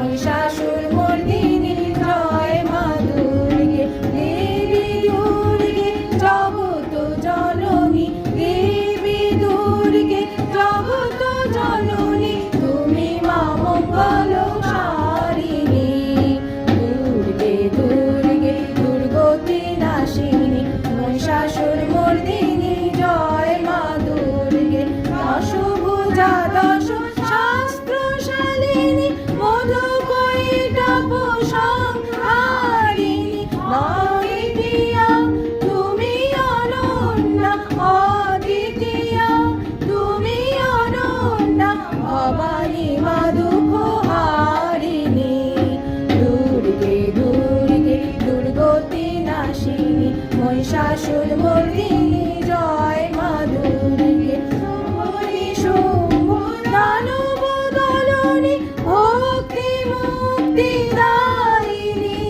মহিষাসুর মর্দিনী জয় মা দুর্গে। দেবী দুর্গে জগত জননী, দেবী দুর্গে জগত জননী, তুমি মা মঙ্গল সারিণী। দুর্গে দুর্গে দুর্গতি নাশিনী, মহিষাসুর মর্দিনী জয় মা দুর্গে। দশভুজা দশ শাস্ত্রশালিনী, মধুকৈটভ সংহারিণী, দ্বিতীয়া তুমি অনন্যা, অদ্বিতীয়া তুমি অনন্যা, ভবানী মা দুঃখহারিণী। দুর্গে দুর্গে দুর্গতি নাশিনী, মহিষাসুর মর্দিনী জয় মা দুর্গে। শুম্ভ দানব দলনী, ভক্তি মুক্তি দায়িনী,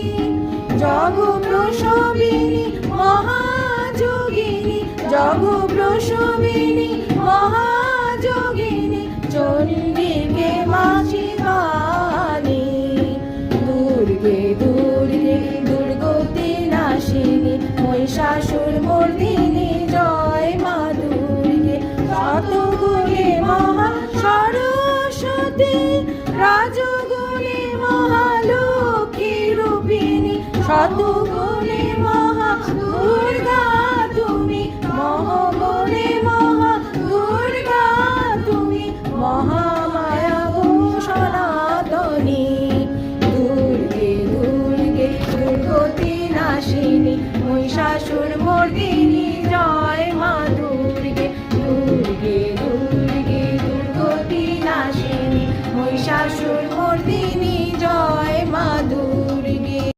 জগ প্রসবিনী মহাযোগিনী, জগ প্রসবিনী মহাযোগিনী, চণ্ডিকে মা শিবানী। দুর্গে দুর্গে দুর্গতি নাশিনী, মহিষাসুর মর্দিনী জয় মা দুর্গে। শতগুণে মহা সরস্বতী, রাজগুণে মহালক্ষ্মী রূপিণী, শতগুণে মহা দুর্গা তুমি, মহাগুণে মহা দুর্গা তুমি, মহামায়া গো সনাতনী। দুর্গে দুর্গে দুর্গতি নাশিনী, মহিষাসুর মর্দিনী জয় মা দুর্গে। দুর্গে দুর্গে দুর্গতি নাশিনী, মহিষাসুর মর্দিনী জয় মা দুর্গে।